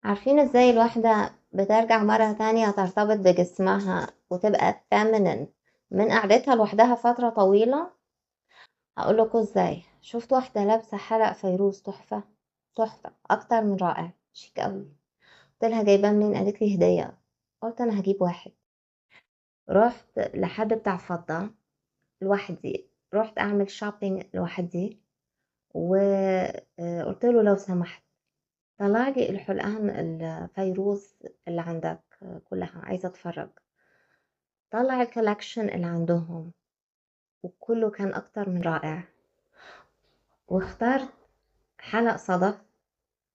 عارفين ازاي الواحدة بترجع مرة تانية ترتبط بجسمها وتبقى feminine من قعدتها لوحدها فترة طويلة؟ هقولكوا ازاي. شفت واحدة لابسة حلق فيروز تحفة، تحفة أكتر من رائع، شيك أوي. قلتلها جايباه منين؟ قالت لي هدية. قلت أنا هجيب واحد. رحت لحد بتاع فضة لوحدي، رحت أعمل شوبينج لوحدي وقلت له لو سمحت طلع لي الحلقان الفيروز اللي عندك كلها، عايزة اتفرج. طلع الكولكشن اللي عندهم وكله كان اكتر من رائع، واخترت حلق صدف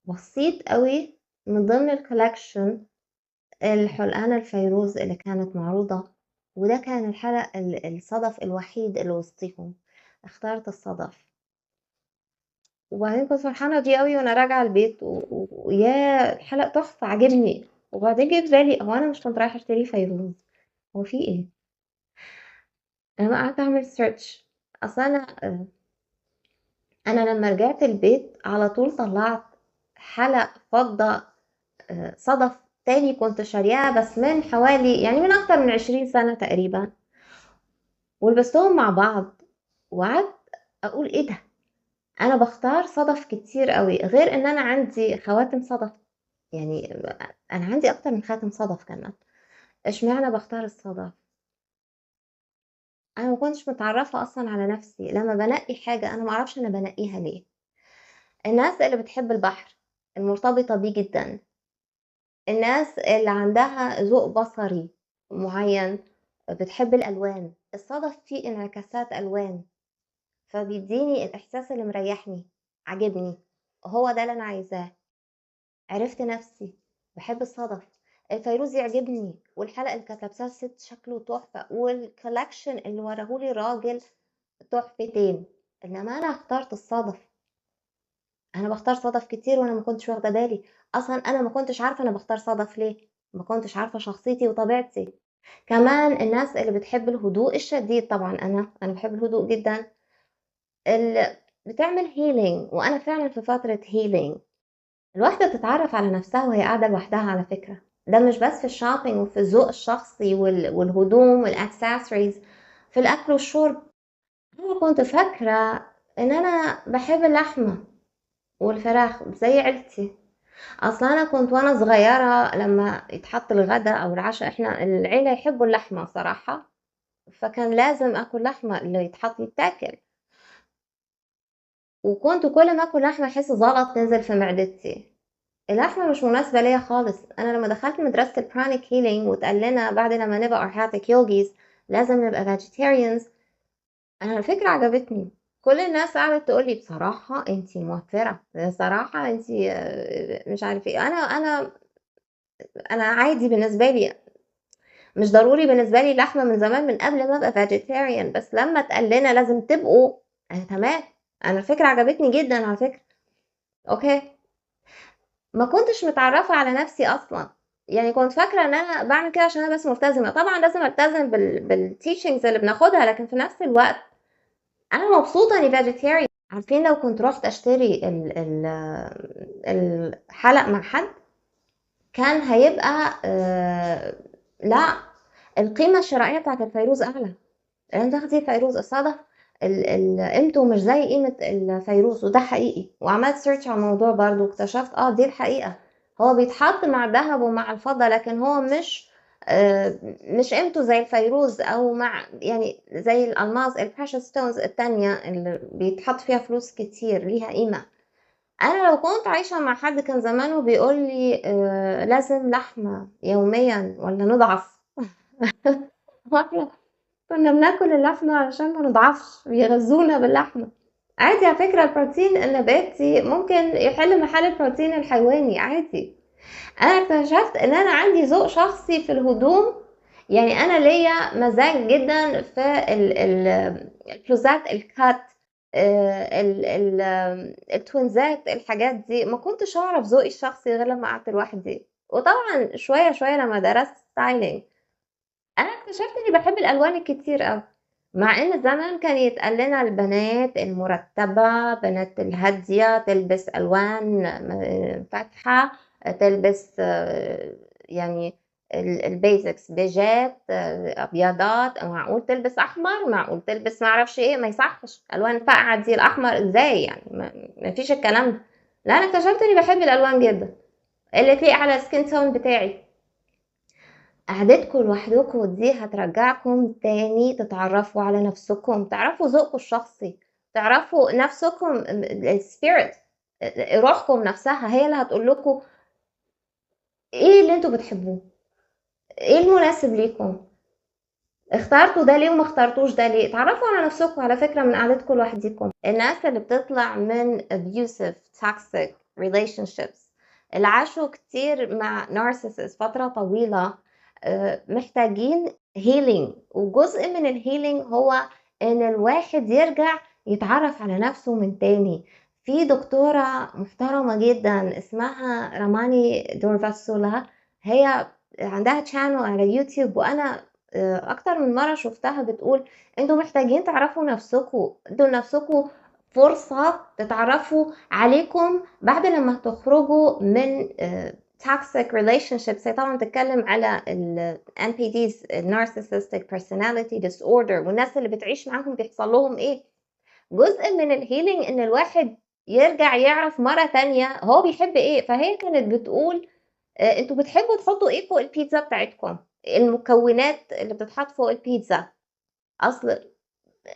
بسيط قوي من ضمن الكولكشن الحلقان الفيروز اللي كانت معروضة، وده كان الحلق الصدف الوحيد اللي وسطيهم. اخترت الصدف وبعدين كنت فرحانة بيه قوي وانا راجعة البيت ويا الحلق تحفة عجبني. وبعدين جه في بالي هو انا مش كنت رايحة اشتري فيروز؟ هو في ايه؟ انا قعدت اعمل سيرش. اصلا انا لما رجعت البيت على طول طلعت حلق فضة صدف تاني كنت شارياها بس من حوالي يعني من اكتر من 20 سنة تقريبا، ولبستهم مع بعض وقعدت اقول ايه ده، انا بختار صدف كتير قوي غير ان انا عندي خواتم صدف. يعني انا عندي اكتر من خاتم صدف كمان، اشمعنى بختار الصدف؟ انا ما كنتش متعرفة اصلا على نفسي لما بنقي حاجة، انا ما اعرفش انا بنقيها ليه. الناس اللي بتحب البحر المرتبطة بيه جدا، الناس اللي عندها ذوق بصري معين، بتحب الالوان، الصدف فيه انعكاسات الوان فبيديني الاحساس اللي مريحني، عجبني، هو ده اللي انا عايزاه. عرفت نفسي بحب الصدف. الفيروز يعجبني، والحلقة اللي كانت لابساها الست شكله تحفة، والكولكشن اللي وراهولي راجل تحفتين. انما انا اخترت الصدف. انا بختار صدف كتير وانا ما كنتش واخده بالي. اصلا انا ما كنتش عارفه انا بختار صدف ليه، ما كنتش عارفه شخصيتي وطبيعتي. كمان الناس اللي بتحب الهدوء الشديد، طبعا انا بحب الهدوء جدا، اللي بتعمل هيلينج، وانا فعلا في فتره هيلينج. الواحدة تتعرف على نفسها وهي قاعدة لوحدها على فكرة، ده مش بس في الشوبينج وفي الذوق الشخصي والهدوم والاكسسوارز، في الأكل والشرب. أنا كنت فاكرة إن أنا بحب اللحمة والفراخ زي عيلتي. أصلا أنا كنت وأنا صغيرة لما يتحط الغدا أو العشاء، إحنا العيلة يحبوا اللحمة صراحة، فكان لازم أكل لحمة، اللي يتحط يتاكل. وكنت كل ما أكل لحمة أحس زلط نزل في معدتي. اللحمة مش مناسبة ليا خالص. انا لما دخلت مدرسة البرانيك هيلينج واتقال لنا بعد لما نبقى اورهاتك يوجيز لازم نبقى فيجيتيريانز، انا الفكرة عجبتني. كل الناس قعدت تقول لي بصراحة انتي موفرة، بصراحة انتي مش عارف ايه. انا عادي بالنسبة لي، مش ضروري بالنسبة لي اللحمة من زمان من قبل ما ابقى فيجيتيريان، بس لما اتقال لنا لازم تبقوا، انا تمام. انا الفكرة عجبتني جدا على فكرة. اوكي. ما كنتش متعرفة على نفسي أصلا، يعني كنت فاكرة إن أنا بعمل كده عشان أنا بس ملتزمة. طبعا لازم ألتزم بالتيشنجز اللي بناخدها، لكن في نفس الوقت أنا مبسوطة إني فيجيتيريان. عارفين لو كنت رحت أشتري الحلق مع حد كان هيبقى لا، القيمة الشرائية بتاعت الفيروز أعلى، لأن تاخدي فيروز الصدف قيمته مش زي قيمة الفيروز، وده حقيقي. وعملت سيرش على الموضوع برضو واكتشفت دي الحقيقة. هو بيتحط مع الذهب ومع الفضة، لكن هو مش قيمته زي الفيروز، او مع يعني زي الالماس البريشس ستونز التانية اللي بيتحط فيها فلوس كتير ليها قيمة. انا لو كنت عايشة مع حد كان زمانه بيقول لي لازم لحمة يوميا ولا نضعف. كنا بناكل اللحمة علشان ما نضعفش، بيغذونا باللحمة. عادي على فكرة البروتين النباتي ممكن يحل محل البروتين الحيواني عادي. انا اكتشفت ان انا عندي ذوق شخصي في الهدوم، يعني انا ليا مزاج جدا في البلوزات الكات، التوينزات، الحاجات دي ما كنتش اعرف ذوقي الشخصي غير لما قعدت لوحدي. وطبعا شوية شوية لما درست ستايلينج انا اكتشفت اني بحب الالوان الكتير قوي. مع ان زمان كان يتقال لنا البنات المرتبة، بنات الهادية تلبس الوان فاتحة، تلبس يعني البيزكس، بيجات، أبيضات، معقول تلبس أحمر، معقول تلبس معرفش إيه، ما يصحش ألوان فاقعة دي الأحمر إزاي يعني، ما فيش الكلام ده. لا أنا اكتشفت إني بحب الألوان جدا اللي تليق على السكين تون بتاعي. قعدتكم لوحدكم دي هترجعكم تاني تتعرفوا على نفسكم، تعرفوا ذوقكم الشخصي، تعرفوا نفسكم، السبيريت، روحكم نفسها هي اللي هتقول لكم ايه اللي انتوا بتحبوه، ايه المناسب ليكم، اخترتوا ده ليه وما اخترتوش ده ليه. اتعرفوا على نفسكم على فكرة من قعدتكم لوحدكم. الناس اللي بتطلع من abusive toxic relationships، اللي عاشوا كتير مع narcissist فترة طويلة، محتاجين healing، وجزء من الهيلينج هو ان الواحد يرجع يتعرف على نفسه من تاني. في دكتورة محترمة جدا اسمها راماني دورفاسولا، هي عندها channel على يوتيوب، وانا اكتر من مرة شفتها بتقول انتوا محتاجين تعرفوا نفسكم، ادوا لنفسكم فرصة تتعرفوا عليكم بعد لما تخرجوا من toxic relationships. هي طبعا بتتكلم على ال NPDs Narcissistic Personality Disorder، والناس اللي بتعيش معاهم بيحصل لهم ايه. جزء من الهيلينج ان الواحد يرجع يعرف مرة تانية هو بيحب ايه. فهي كانت بتقول انتوا بتحبوا تحطوا ايه فوق البيتزا بتاعتكم، المكونات اللي بتتحط فوق البيتزا. اصل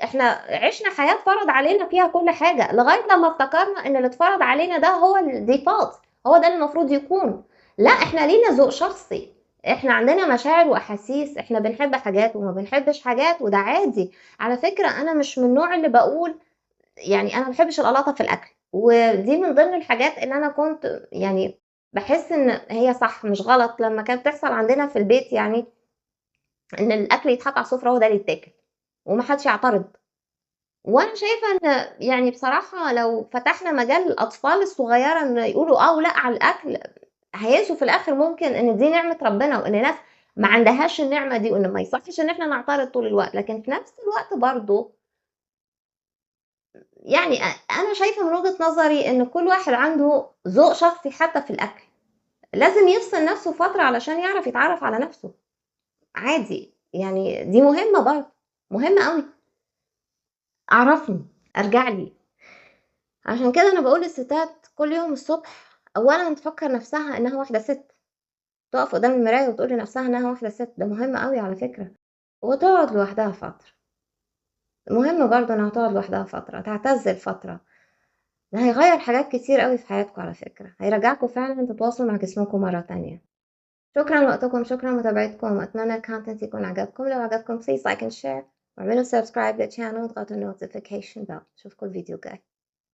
احنا عشنا حياة اتفرض علينا فيها كل حاجة لغاية لما افتكرنا ان اللي اتفرض علينا ده هو الديفولت، هو ده اللي المفروض يكون. لا احنا لينا ذوق شخصي، احنا عندنا مشاعر واحاسيس، احنا بنحب حاجات وما بنحبش حاجات، وده عادي. على فكرة انا مش من النوع اللي بقول يعني انا ما بحبش القلاطة في الاكل، ودي من ضمن الحاجات اللي انا كنت يعني باحس إن هي صح مش غلط لمّا كانت بتحصل عندنا في البيت، يعني إن الأكل يتحط على السفرة هو ده اللي يتاكل وما حدش يعترض. وأنا شايفة إن يعني بصراحة لو فتحنا مجال للأطفال الصغيرة إن يقولوا آه ولأ على الأكل، هينسوا في الآخر ممكن إن دي نعمة ربنا، وإن ناس ما عندهاش النعمة دي، وإن ما يصحش إن إحنا نعترض طول الوقت. لكن في نفس الوقت برضه يعني أنا شايفة من وجهة نظري إن كل واحد عنده ذوق شخصي حتى في الأكل، لازم يفصل نفسه فترة علشان يعرف يتعرف على نفسه. عادي، يعني دي مهمة برضه، مهمة أوي. أعرفني، أرجع لي. عشان كده أنا باقول للستات كل يوم الصبح أولًا تفكّر نفسها إنها واحدة ست، تقف قدام المراية وتقول لنفسها إنها واحدة ست، ده مهم أوي على فكرة. وتقعد لوحدها فترة، مهم برضه إنها تقعد لوحدها فترة، تعتزل فترة. ده هيغيّر حاجات كتير أوي في حياتكم على فكرة، هيرجّعكم فعلًا تتواصلوا مع جسمكم مرة تانية. شكرًا لوقتكم، شكرًا لمتابعتكم، وأتمنى الcontent يكون عجبكم. لو عجبكم please like and share، واعملوا subscribe للchannel واضغطوا الnotification bell. أشوفكم الفيديو الجاي.